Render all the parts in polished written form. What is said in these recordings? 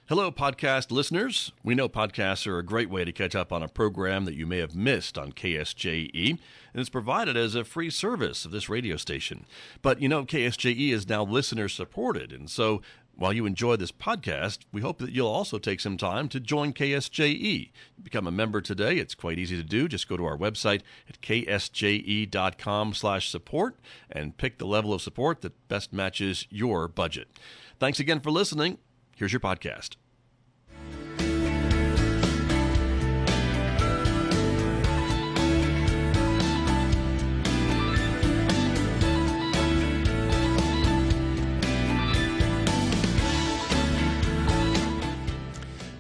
Hello, podcast listeners. We know podcasts are a great way to catch up on a program that you may have missed on KSJE, and it's provided as a free service of this radio station. But you know, KSJE is now listener-supported, and so while you enjoy this podcast, we hope that you'll also take some time to join KSJE. Become a member today. It's quite easy to do. Just go to our website at ksje.com/support and pick the level of support that best matches your budget. Thanks again for listening. Here's your podcast.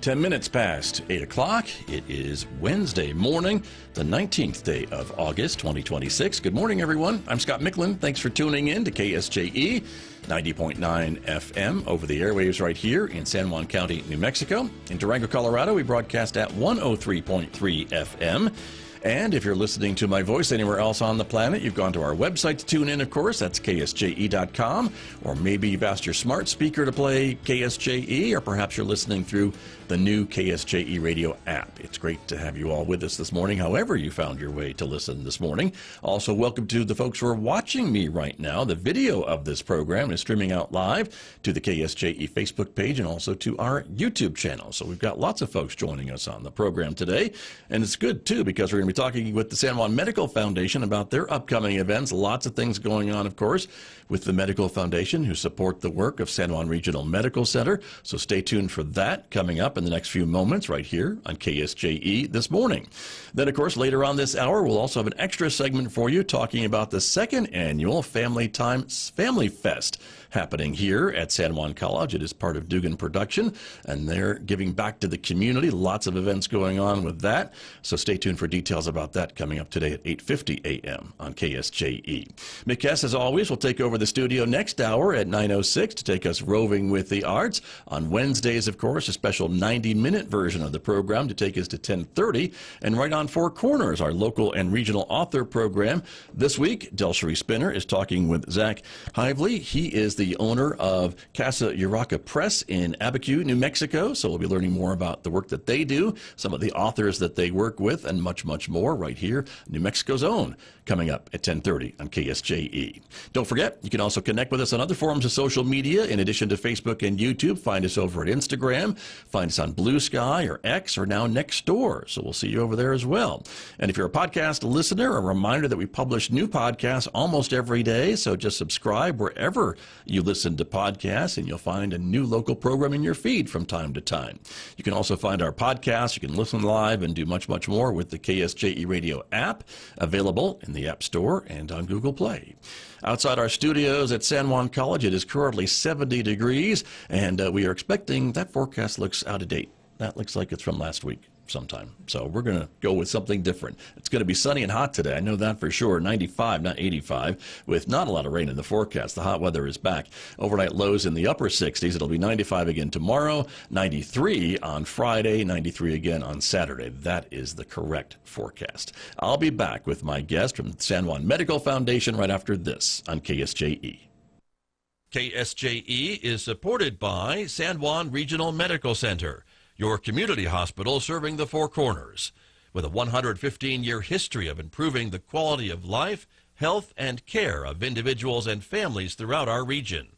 10 minutes past 8 o'clock. It is Wednesday morning, the 19th day of August, 2026. Good morning, everyone. I'm Scott Micklin. Thanks for tuning in to KSJE 90.9 FM over the airwaves right here in San Juan County, New Mexico. In Durango, Colorado, we broadcast at 103.3 FM. And if you're listening to my voice anywhere else on the planet, you've gone to our website to tune in, of course. That's ksje.com. Or maybe you've asked your smart speaker to play KSJE, or perhaps you're listening through the new KSJE radio app. It's great to have you all with us this morning, however you found your way to listen this morning. Also, welcome to the folks who are watching me right now. The video of this program is streaming out live to the KSJE Facebook page and also to our YouTube channel. So we've got lots of folks joining us on the program today. And it's good, too, because we're going to be talking with the San Juan Medical Foundation about their upcoming events. Lots of things going on, of course, with the Medical Foundation, who support the work of San Juan Regional Medical Center. So stay tuned for that coming up in the next few moments right here on KSJE this morning. Then, of course, later on this hour, we'll also have an extra segment for you talking about the second annual Family Fest happening here at San Juan College. It is part of Dugan Production, and they're giving back to the community. Lots of events going on with that. So stay tuned for details about that coming up today at 8:50 a.m. on KSJE. Mick Hess, as always, will take over the studio next hour at 9:06 to take us roving with the arts. On Wednesdays, of course, a special 90-minute version of the program to take us to 10:30. And right on Four Corners, our local and regional author program. This week, Del Sheree Spinner is talking with Zach Hively. He is the owner of Casa Uraca Press in Abiquiu, New Mexico. So we'll be learning more about the work that they do, some of the authors that they work with, and much, much more right here, New Mexico's own, coming up at 10:30 on KSJE. Don't forget, you can also connect with us on other forms of social media. In addition to Facebook and YouTube, find us over at Instagram, find us on Blue Sky or X, or now Nextdoor. So we'll see you over there as well. And if you're a podcast listener, a reminder that we publish new podcasts almost every day. So just subscribe wherever you listen to podcasts, and you'll find a new local program in your feed from time to time. You can also find our podcasts. You can listen live and do much, much more with the KSJE Radio app, available in the App Store and on Google Play. Outside our studios at San Juan College, it is currently 70 degrees, and we are expecting that forecast looks out of date. That looks like it's from last week sometime. So we're going to go with something different. It's going to be sunny and hot today. I know that for sure. 95, not 85, with not a lot of rain in the forecast. The hot weather is back. Overnight lows in the upper 60s. It'll be 95 again tomorrow, 93 on Friday, 93 again on Saturday. That is the correct forecast. I'll be back with my guest from the San Juan Medical Foundation right after this on KSJE. KSJE is supported by San Juan Regional Medical Center, your community hospital serving the Four Corners. With a 115-year history of improving the quality of life, health, and care of individuals and families throughout our region.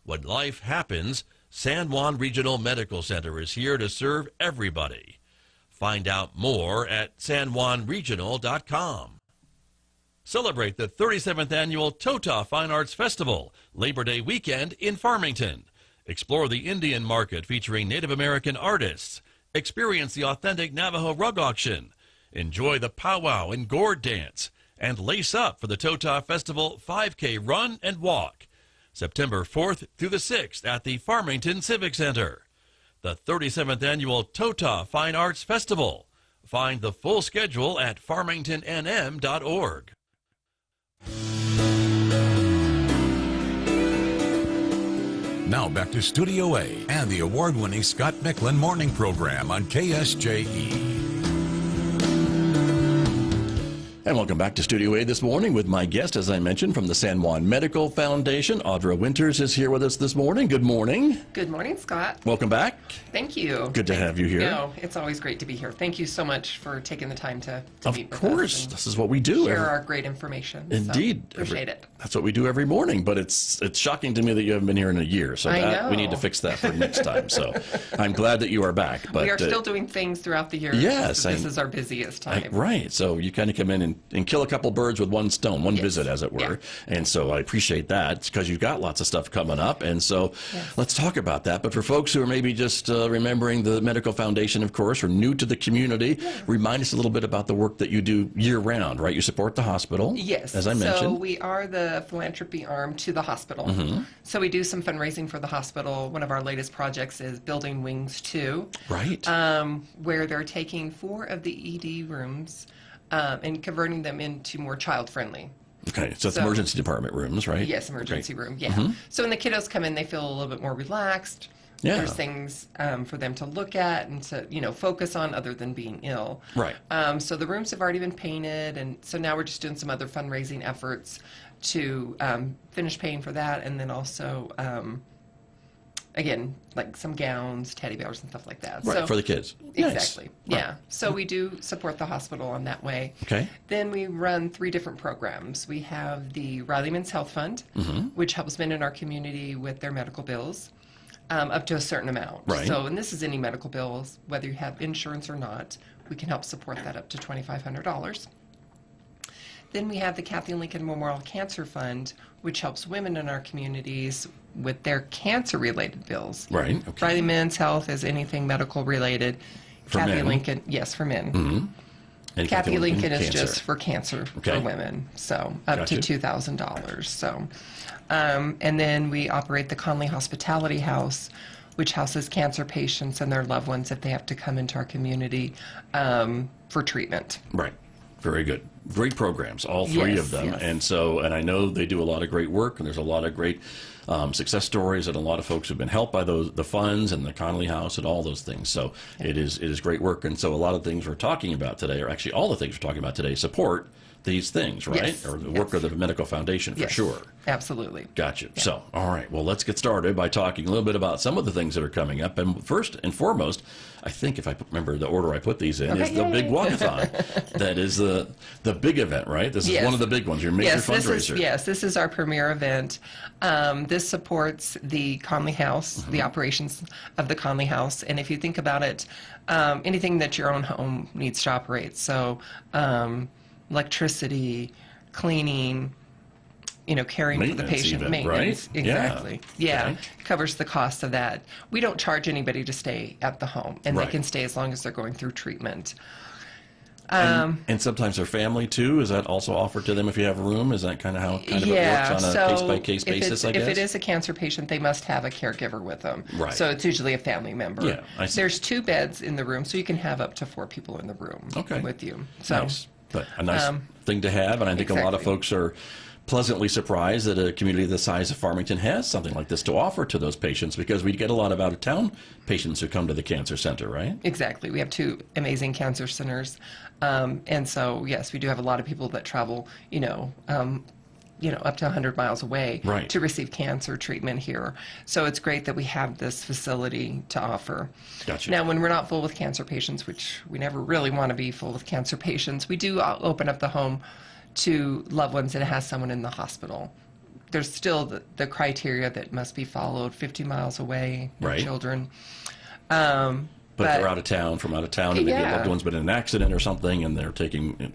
When life happens, San Juan Regional Medical Center is here to serve everybody. Find out more at sanjuanregional.com. Celebrate the 37th Annual Tota Fine Arts Festival, Labor Day weekend in Farmington. Explore the Indian market featuring Native American artists. Experience the authentic Navajo rug auction. Enjoy the powwow and gourd dance. And lace up for the Tota Festival 5K run and walk. September 4th through the 6th at the Farmington Civic Center. The 37th Annual Tota Fine Arts Festival. Find the full schedule at farmingtonnm.org. Now back to Studio A and the award-winning Scott Micklin morning program on KSJE. And welcome back to Studio A this morning with my guest, as I mentioned, from the San Juan Medical Foundation. Audra Winters is here with us this morning. Good morning. Good morning, Scott. Welcome back. Thank you. Good to have you here. No, it's always great to be here. Thank you so much for taking the time to meet with us. Of course. This is what we do. Share our great information. Indeed. So appreciate it. That's what we do every morning, but it's shocking to me that you haven't been here in a year. So we need to fix that for next time. So I'm glad that you are back. But we are still doing things throughout the year. Yes. This is our busiest time. Right. So you kind of come in and kill a couple birds with one stone, one visit, as it were. Yeah. And so I appreciate that. It's because you've got lots of stuff coming up. And so let's talk about that. But for folks who are maybe just remembering the Medical Foundation, of course, or new to the community, remind us a little bit about the work that you do year-round, right? You support the hospital, as I mentioned. So we are the philanthropy arm to the hospital. So we do some fundraising for the hospital. One of our latest projects is Building Wings 2. Right. Where they're taking 4 of the ED rooms and converting them into more child-friendly. Okay, so it's emergency department rooms, right? Yes, emergency room, yeah. So when the kiddos come in, they feel a little bit more relaxed. Yeah. There's things for them to look at and to, focus on other than being ill. Right. So the rooms have already been painted, and so now we're just doing some other fundraising efforts to finish paying for that, and then also, again, like some gowns, teddy bears, and stuff like that. Right, for the kids. Exactly. Nice. Yeah. Right. So we do support the hospital on that way. Okay. Then we run 3 different programs. We have the Riley Men's Health Fund, which helps men in our community with their medical bills up to a certain amount. Right. So, and this is any medical bills, whether you have insurance or not, we can help support that up to $2,500. Then we have the Kathy Lincoln Memorial Cancer Fund, which helps women in our communities with their cancer-related bills. Right. Okay. Riley Men's Health is anything medical-related. For Kathy men. Lincoln, yes, for men. And Kathy Lincoln is cancer. just for cancer for women, so up to $2,000. So, and then we operate the Connelly Hospitality House, which houses cancer patients and their loved ones if they have to come into our community for treatment. Right. Very good. Great programs, all 3 of them. Yes. And I know they do a lot of great work, and there's a lot of great success stories, and a lot of folks have been helped by the funds and the Connelly House and all those things. So it is great work. And so a lot of things we're talking about today, or actually all the things we're talking about today, support these things, right? Yes. Or the work of the Medical Foundation, for sure. Absolutely. Gotcha. Yeah. So, all right. Well, let's get started by talking a little bit about some of the things that are coming up. And first and foremost, I think if I remember the order I put these in, is the big Walk-a-Thon. That is the big event, right? This is one of the big ones, your major fundraiser. This is our premier event. This supports the Connelly House, the operations of the Connelly House. And if you think about it, anything that your own home needs to operate, so electricity, cleaning, caring for the patient, even, maintenance, right? Exactly. Yeah. Okay. Covers the cost of that. We don't charge anybody to stay at the home, and they can stay as long as they're going through treatment. And sometimes their family too. Is that also offered to them if you have a room? Is that kind of how it works on a case-by-case basis? I guess. If it is a cancer patient, they must have a caregiver with them. Right. So it's usually a family member. Yeah, I see. There's 2 beds in the room, so you can have up to 4 people in the room with you. So, nice. But a nice thing to have, and I think a lot of folks are pleasantly surprised that a community the size of Farmington has something like this to offer to those patients, because we get a lot of out-of-town patients who come to the cancer center, right? Exactly. We have 2 amazing cancer centers, and so yes, we do have a lot of people that travel, up to 100 miles away to receive cancer treatment here. So it's great that we have this facility to offer. Gotcha. Now, when we're not full with cancer patients, which we never really want to be full with cancer patients, we do open up the home to loved ones that has someone in the hospital. There's still the criteria that must be followed, 50 miles away, no children. But if they're out of town, and maybe a loved one's been in an accident or something, and they're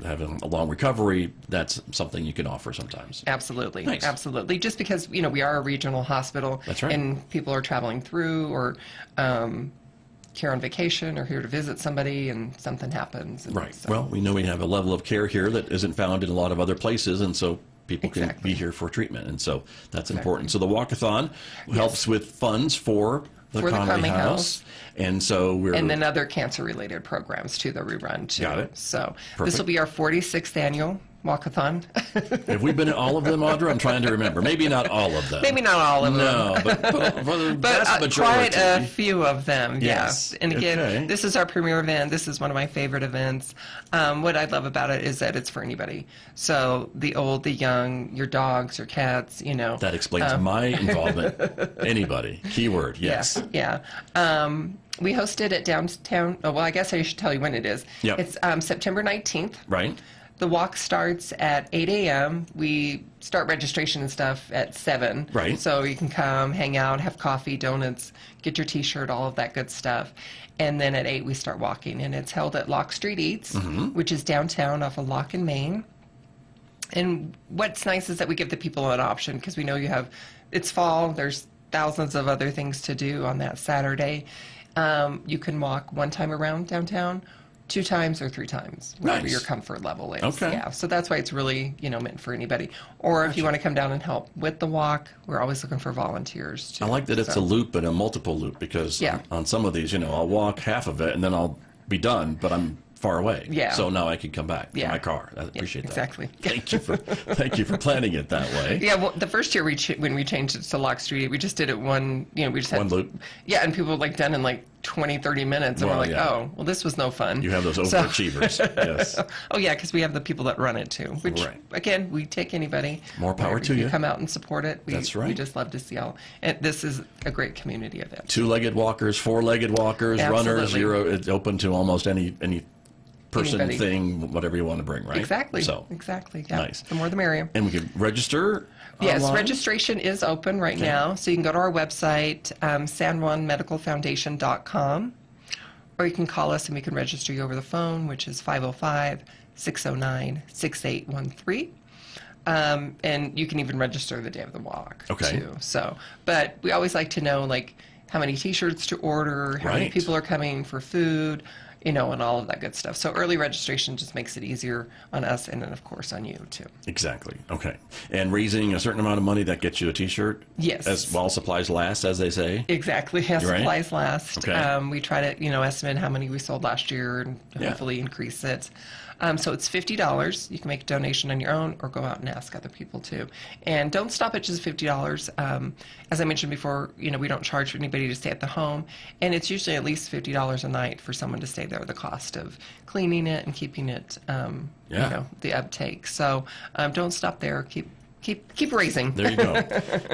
having a long recovery, that's something you can offer sometimes. Absolutely. Nice. Absolutely. Just because, we are a regional hospital. That's right. And people are traveling through or care on vacation or here to visit somebody and something happens. Right. So. Well, we know we have a level of care here that isn't found in a lot of other places, and so people can be here for treatment, and so that's important. So the Walk-a-Thon helps with funds for the Connelly House. And so and then other cancer-related programs, too, that we run, too. Got it. So Perfect. This will be our 46th annual Walk-a-Thon. Have we been at all of them, Audra? I'm trying to remember. Maybe not all of them. Maybe not all of them. No, but the vast majority. Quite a few of them, yes. Yeah. And again, This is our premier event. This is one of my favorite events. What I love about it is that it's for anybody. So the old, the young, your dogs, your cats, That explains my involvement. Anybody. Keyword, yes. Yeah. We hosted at downtown. Oh, well, I guess I should tell you when it is. Yep. It's September 19th. Right. The walk starts at 8 a.m. We start registration and stuff at 7. Right. So you can come, hang out, have coffee, donuts, get your T-shirt, all of that good stuff. And then at 8 we start walking. And it's held at Lock Street Eats, which is downtown off of Lock and Main. And what's nice is that we give the people an option because we know it's fall, there's thousands of other things to do on that Saturday. You can walk one time around downtown, 2 times or 3 times, whatever your comfort level is. Okay. Yeah. So that's why it's really, meant for anybody. Or if you want to come down and help with the walk, we're always looking for volunteers too. I like that it's a loop and a multiple loop because on some of these, I'll walk half of it and then I'll be done, but I'm far away. Yeah. So now I can come back to my car. I appreciate that. Exactly. Thank you for planning it that way. Yeah. Well, the first year when we changed it to Lock Street, we just did it we just had one loop. Yeah, and people were done in 20, 30 minutes, and we're like, oh, well, this was no fun. You have those overachievers. Yes. Oh yeah, because we have the people that run it too. Which again, we take anybody. More power to you. Come out and support it. That's right. We just love to see all. And this is a great community event. 2-legged walkers, 4-legged walkers, Absolutely. runners. It's open to almost any person, Anybody. thing, whatever you want to bring, right? Exactly. So exactly. Yeah. nice. The more the merrier. And we can register. Yes, online? registration is open right now, so you can go to our website, sanjuanmedicalfoundation.com, or you can call us and we can register you over the phone, which is 505-609-6813. And you can even register the day of the walk too. So, but we always like to know how many T-shirts to order, how many people are coming for food, and all of that good stuff. So early registration just makes it easier on us and then, of course, on you, too. Exactly. Okay. And raising a certain amount of money, that gets you a T-shirt? Yes. As while supplies last, as they say? Exactly. As supplies last. Okay. We try to, estimate how many we sold last year and hopefully increase it. So it's $50. You can make a donation on your own or go out and ask other people too. And don't stop at just $50. As I mentioned before, we don't charge anybody to stay at the home. And it's usually at least $50 a night for someone to stay there, the cost of cleaning it and keeping it, the uptake. So don't stop there. Keep raising. There you go.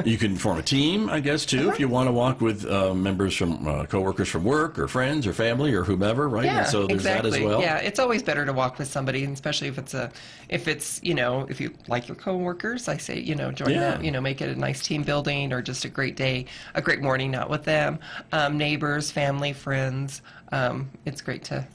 You can form a team, I guess, too, if you want to walk with members from coworkers from work or friends or family or whomever, right? Yeah, and so there's that as well. Yeah, it's always better to walk with somebody, and especially if you like your coworkers, I say, join them, make it a nice team building or just a great day, a great morning out with them, neighbors, family, friends. It's great to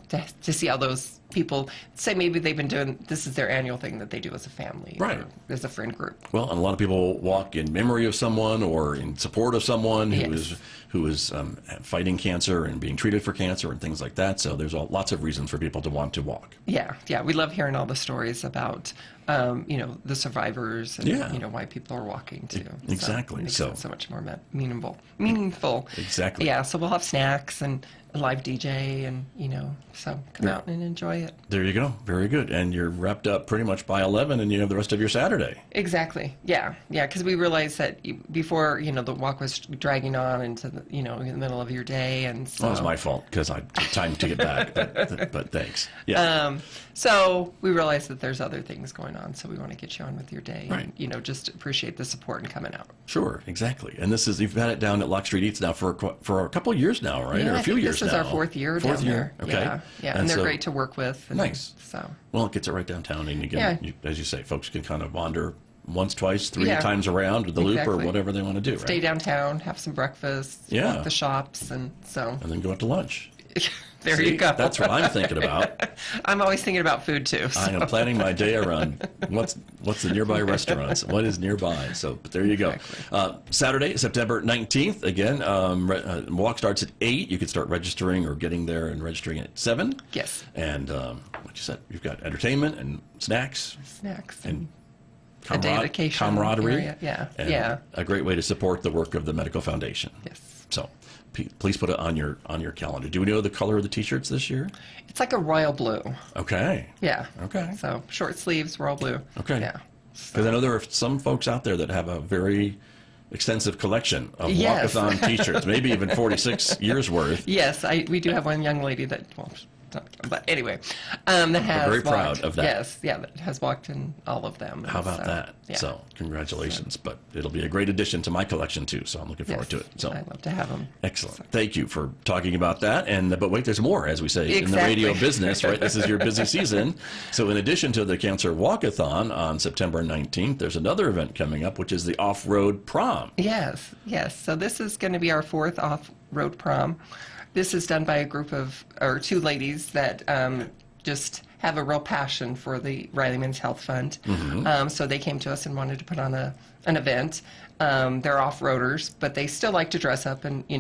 see how those people say maybe they've been doing, this is their annual thing that they do as a family or as a friend group. Well, and a lot of people walk in memory of someone or in support of someone who is fighting cancer and being treated for cancer and things like that. So there's lots of reasons for people to want to walk. Yeah. We love hearing all the stories about the survivors and why people are walking too. Exactly. So it makes it so much more meaningful. Exactly. Yeah. So we'll have snacks and a live DJ and so come out and enjoy it. There you go. Very good. And you're wrapped up pretty much by 11 and you have the rest of your Saturday. Exactly. Yeah. Because we realized that before the walk was dragging on into the in the middle of your day, and so well, it was my fault because I took time to get back. But thanks. Yeah. So we realized that there's other things going on, so we want to get you on with your day, right. And just appreciate the support and coming out. Sure. Exactly. And you've had it down at Lock Street Eats now for a couple of years now, right? Yeah, or a few years now. This is our 4th year down there. Okay. Yeah. And they're great to work with. And nice. So. Well, it gets it right downtown, and as you say, folks can kind of wander once, twice, 3 times around with the loop or whatever they want to do. Stay downtown, have some breakfast, walk the shops, and then go out to lunch. There you go. That's what I'm thinking about. I'm always thinking about food too. So. I am planning my day around what's the nearby restaurants, what is nearby. But there you go. Exactly. Saturday, September 19th. Again, walk starts at 8. You can start registering or getting there and registering at 7. Yes. And like you said, you've got entertainment and snacks. And a dedication camaraderie. Area. Yeah. And a great way to support the work of the Medical Foundation. Yes. So please put it on your calendar. Do we know the color of the T-shirts this year? It's like a royal blue. Okay. Yeah. Okay. So short sleeves, royal blue. Okay. Yeah. Because I know there are some folks out there that have a very extensive collection of Yes. Walk-a-Thon T-shirts, maybe even 46 years worth. Yes, we do have one young lady that, well, but anyway, that has We're very walked, proud of that. Yes, yeah, that has walked in all of them. How about that? Yeah. So congratulations. But it'll be a great addition to my collection too, so I'm looking forward to it. So I'd love to have them. excellent. Thank you for talking about that. And but wait, there's more, as we say in the Exactly. radio business, right? This is your busy season. So in addition to the Cancer Walk-a-Thon on September 19th, there's another event coming up, which is the Off-Road Prom. Yes, yes. So this is going to be our 4th off-road prom. This is done by a group of, or 2 ladies that just have a real passion for the Riley Men's Health Fund. So they came to us and wanted to put on an event. They're off-roaders, but they still like to dress up and, Who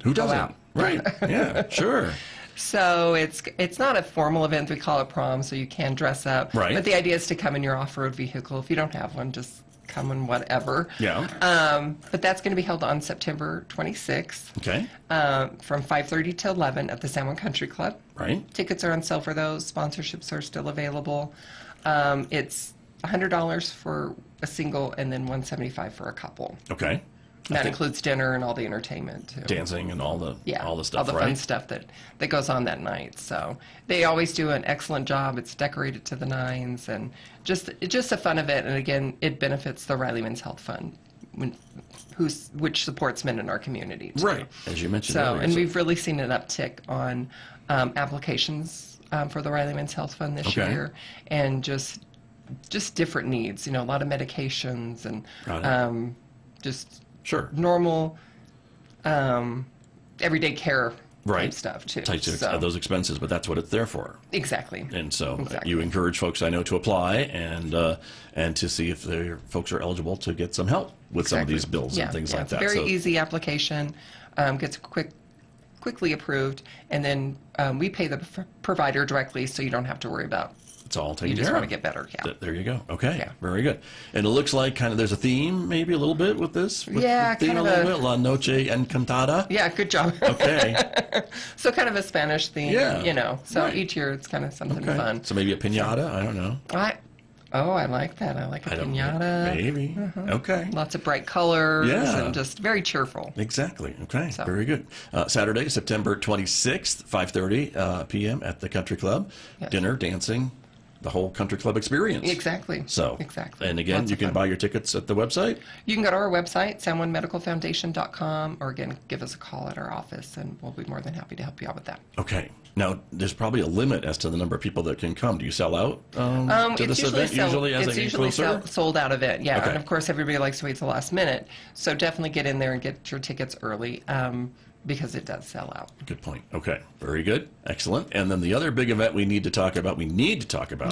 go doesn't? out. Right. Yeah, sure. So it's not a formal event. We call it prom, so you can dress up. Right. But the idea is to come in your off-road vehicle. If you don't have one, just come in whatever. Yeah. But that's going to be held on September 26th. Okay. From 5:30 to 11 at the San Juan Country Club. Right. Tickets are on sale for those. Sponsorships are still available. It's $100 for a single and then $175 for a couple. Okay. That includes dinner and all the entertainment too. Dancing and all the stuff, all the right? fun stuff that goes on that night. So they always do an excellent job. It's decorated to the nines, and just a fun event. And again, it benefits the Riley Men's Health Fund, which supports men in our community too. Right, as you mentioned So, earlier. and we've really seen an uptick on applications for the Riley Men's Health Fund this Okay. year, and just different needs. A lot of medications and just Sure. normal, everyday care Right. type stuff too. Types of So- those expenses, but that's what it's there for. Exactly. And so Exactly. you encourage folks, I know, to apply and to see if their folks are eligible to get some help with some of these bills and things like it's that. a very So- easy application, gets quickly approved, and then we pay the provider directly, so you don't have to worry about. It's all taken You just care want of. to get better. Yeah. There you go. Okay. Yeah. Very good. And it looks like kind of there's a theme maybe a little bit with this? With Yeah, the theme kind of a little a- bit? La Noche Encantada? Yeah. Good job. Okay. So kind of a Spanish theme. Yeah. So Right. each year it's kind of something Okay. fun. So maybe a piñata? I don't know. I like that. I like a piñata. Maybe. Okay. Lots of bright colors Yeah. and just very cheerful. Exactly. Okay. So- Very good. Saturday, September 26th, 5:30 p.m. at the Country Club. Yes. Dinner, dancing, the whole Country Club experience. Exactly. So, Exactly. And again, Lots you of can fun. buy your tickets at the website. You can go to our website, sanjuanmedicalfoundation.com, or again, give us a call at our office, and we'll be more than happy to help you out with that. Okay. Now, there's probably a limit as to the number of people that can come. Do you sell out to It's this event usually as it's it gets usually closer? sold out event, yeah. Okay. And of course, everybody likes to wait till the last minute, so definitely get in there and get your tickets early. Because it does sell out. Good point. Okay. Very good. Excellent. And then the other big event we need to talk about,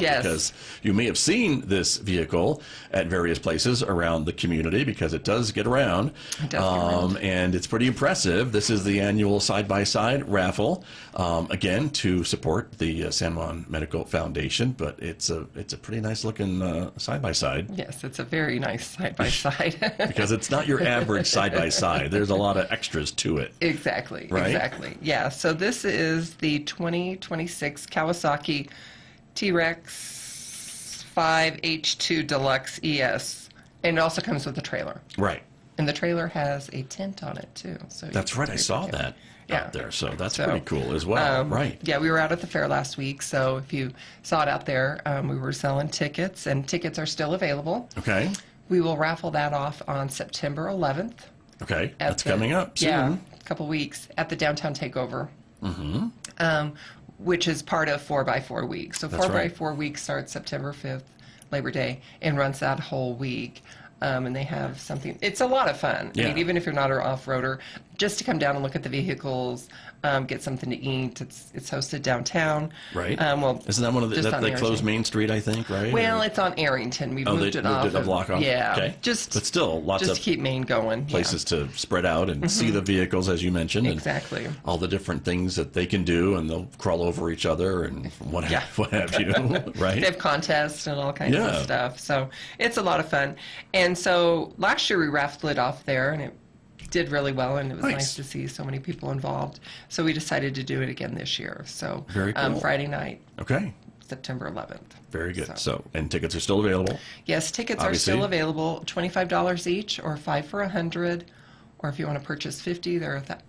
Yes. because you may have seen this vehicle at various places around the community because it does get around. It does get around. And it's pretty impressive. This is the annual side-by-side raffle, again, to support the San Juan Medical Foundation, but it's a pretty nice looking side-by-side. Yes, it's a very nice side-by-side. Because it's not your average side-by-side. There's a lot of extras to it. Exactly. Right? Exactly. Yeah. So this is the 2026 Kawasaki T-Rex 5H2 Deluxe ES, and it also comes with a trailer. Right. And the trailer has a tent on it too. So That's right. I saw that out there. So that's pretty cool as well. Right. Yeah, we were out at the fair last week, so if you saw it out there, we were selling tickets, and tickets are still available. Okay. We will raffle that off on September 11th. Okay. That's coming up soon. Yeah, a couple weeks at the Downtown Takeover. Which is part of 4x4 Week. So That's 4x4 Week starts September 5th, Labor Day, and runs that whole week. And they have something. It's a lot of fun. Yeah. I mean, even if you're not an off-roader, just to come down and look at the vehicles, get something to eat. It's hosted downtown. Right. Well, Isn't that one of the, just that on they closed Arrington. Main Street, I think, right? Well, Or- it's on Arrington. We've they moved it off. moved it a block off? Yeah. Okay. But still, lots just of to keep Maine going. places to spread out and see the vehicles, as you mentioned. And Exactly. all the different things that they can do, and they'll crawl over each other and what have you, right? They have contests and all kinds Yeah. of stuff. So it's a lot of fun. And so last year we raffled it off there, and did really well, and it was Nice. nice to see so many people involved. So we decided to do it again this year. So Very cool. Friday night, Okay. September 11th. Very good. So, and tickets are still available. Yes, tickets Obviously. are still available, $25 each, or 5 for $100, or if you want to purchase 50,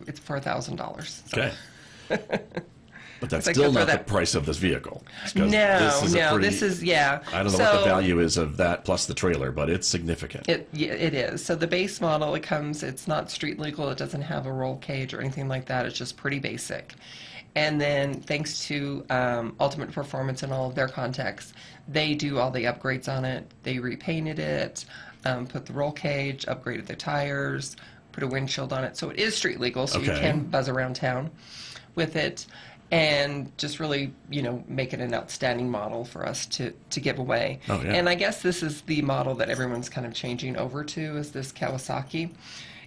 it's for $1,000. So. Okay. But that's Like still for not the that- price of this vehicle. 'Cause No, this is yeah. I don't know what the value is of that plus the trailer, but it's significant. It is. So the base model, it's not street legal. It doesn't have a roll cage or anything like that. It's just pretty basic. And then thanks to Ultimate Performance and all of their contacts, they do all the upgrades on it. They repainted it, put the roll cage, upgraded the tires, put a windshield on it. So it is street legal, so you Okay. can buzz around town with it. And just really, make it an outstanding model for us to give away. Oh, yeah. And I guess this is the model that everyone's kind of changing over to, is this Kawasaki.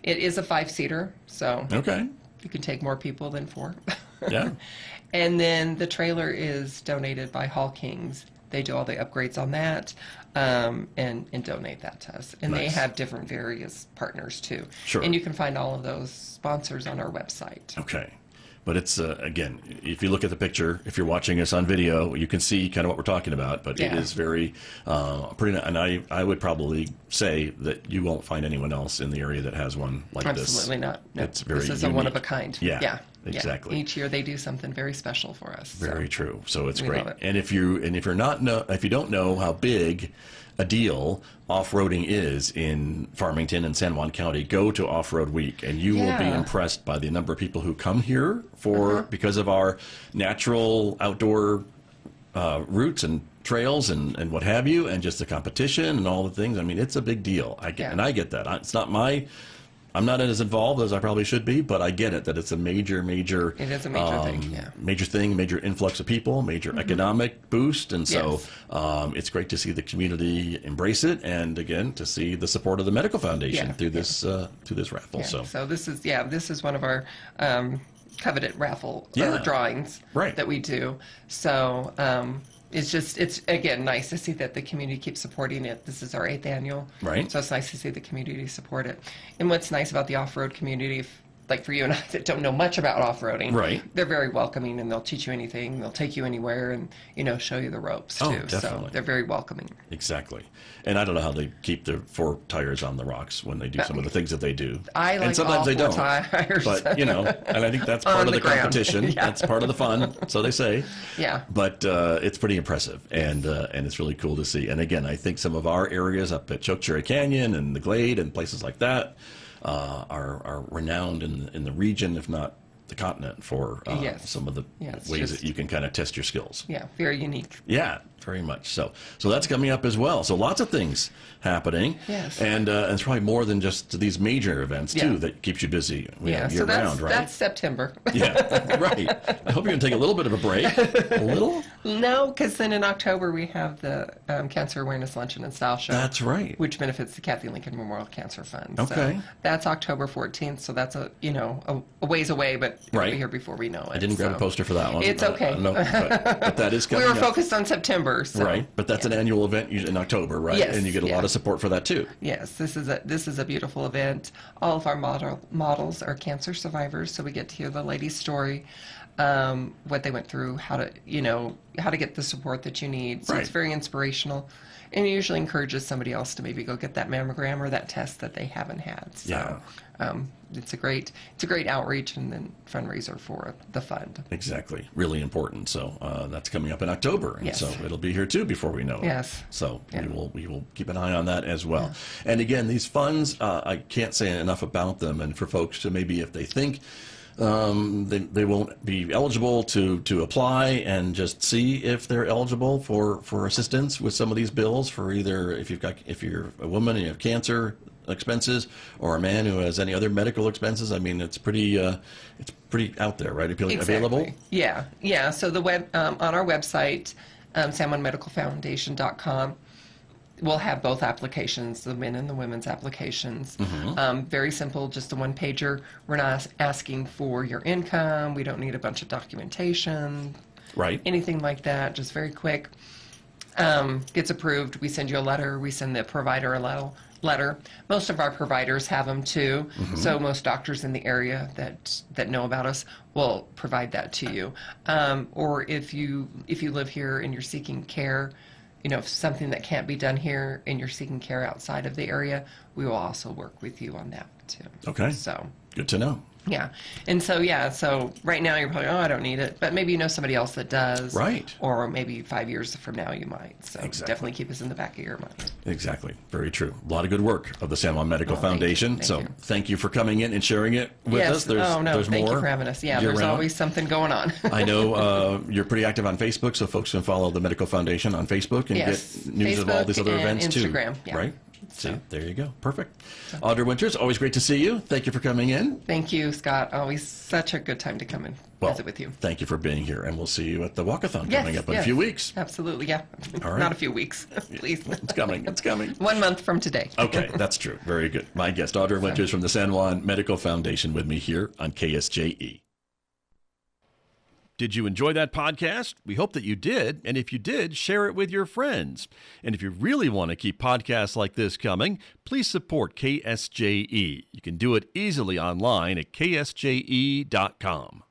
It is a 5-seater, so Okay. you can take more people than 4. Yeah. And then the trailer is donated by Hall Kings. They do all the upgrades on that and donate that to us. And they Nice. have different various partners too. Sure. And you can find all of those sponsors on our website. Okay. But it's, again, if you look at the picture, if you're watching us on video, you can see kind of what we're talking about. But it Yeah. is very pretty, and I would probably say that you won't find anyone else in the area that has one like this. Absolutely not. No, It's very this is unique. a one of a kind. Yeah, exactly. Each year they do something very special for us. Very true. So it's we great. love it. And if you don't know how big a deal off-roading is in Farmington and San Juan County, go to Off-Road Week, and you will be Yeah. impressed by the number of people who come here because of our natural outdoor routes and trails and what have you, and just the competition and all the things. I mean, it's a big deal. I get that. It's not I'm not as involved as I probably should be, but I get it that it's a major. It is a major thing, yeah. Major thing, major influx of people, major economic boost, and so it's great to see the community embrace it, and again to see the support of the Medical Foundation through this raffle. Yeah. So So this is one of our coveted raffle Yeah. drawings Right. that we do. So it's again nice to see that the community keeps supporting it. This is our 8th annual. Right. So it's nice to see the community support it. And what's nice about the off-road community, like for you and I that don't know much about off-roading, Right. they're very welcoming, and they'll teach you anything. They'll take you anywhere and show you the ropes too. Oh, definitely. So they're very welcoming. exactly, and I don't know how they keep their 4 tires on the rocks when they do some of the things that they do. I like and sometimes all they 4 don't. tires. But and I think that's part On of the the ground. competition. Yeah. That's part of the fun, so they say. Yeah. But it's pretty impressive, and it's really cool to see. And again, I think some of our areas up at Chokecherry Canyon and the Glade and places like that are renowned in the region, if not the continent, for some of the ways that you can kind of test your skills. Yeah, very unique. Yeah, very much so. So that's coming up as well. So lots of things happening. Yes. And it's probably more than just these major events, too, Yeah. that keeps you busy Yeah, year so round, right? that's September. Yeah, right. I hope you're going to take a little bit of a break. A little? No, because then in October we have the Cancer Awareness Luncheon and Style Show. That's right. Which benefits the Kathy Lincoln Memorial Cancer Fund. Okay. So that's October 14th, so that's a ways away, but it'll Right. be here before we know it. I didn't grab a poster for that one. It's okay. No, but that is We coming were up. focused on September. So. Right, but that's an annual event in October, right? Yes, And you get a lot of support for that, too. Yes, this is a beautiful event. All of our models are cancer survivors, so we get to hear the lady's story, what they went through, how to get the support that you need. So Right. it's very inspirational, and it usually encourages somebody else to maybe go get that mammogram or that test that they haven't had. So it's a great outreach and then fundraiser for the fund. Exactly. Really important. So that's coming up in October. And Yes. so it'll be here too before we know it. Yes. So Yeah. we will keep an eye on that as well. And again, these funds, I can't say enough about them. And for folks to maybe, if they think they won't be eligible to apply, and just see if they're eligible for assistance with some of these bills, for either if you're a woman and you have cancer expenses, or a man who has any other medical expenses. I mean, it's pretty out there, right? Available. Yeah. So the web on our website, sanjuanmedicalfoundation.com, we'll have both applications, the men and the women's applications. Very simple, just a one-pager. We're not asking for your income. We don't need a bunch of documentation, Right. anything like that. Just very quick. Gets approved. We send you a letter. We send the provider a letter. Most of our providers have them too. So most doctors in the area that know about us will provide that to you. Or if you live here and you're seeking care, if something that can't be done here and you're seeking care outside of the area, we will also work with you on that too. Okay. So good to know. Yeah. And so right now you're probably, I don't need it. But maybe somebody else that does. Right. Or maybe 5 years from now you might. So Exactly. definitely keep us in the back of your mind. Exactly. Very true. A lot of good work of the San Juan Medical Foundation. Thank you. Thank you for coming in and sharing it with us. There's thank more you for having us. Yeah, there's year-round. always something going on. I know you're pretty active on Facebook, so folks can follow the Medical Foundation on Facebook and get news of all these other events too. Instagram, yeah. Right? See, there you go. Perfect. Audra Winters, always great to see you. Thank you for coming in. Thank you, Scott. Always such a good time to come and visit with you. Thank you for being here, and we'll see you at the Walk-a-Thon Yes, coming up in a few weeks. Absolutely, yeah. All right. Not a few weeks, please. It's coming. It's coming. 1 month from today. Okay, that's true. Very good. My guest, Audra Winters from the San Juan Medical Foundation, with me here on KSJE. Did you enjoy that podcast? We hope that you did. And if you did, share it with your friends. And if you really want to keep podcasts like this coming, please support KSJE. You can do it easily online at ksje.com.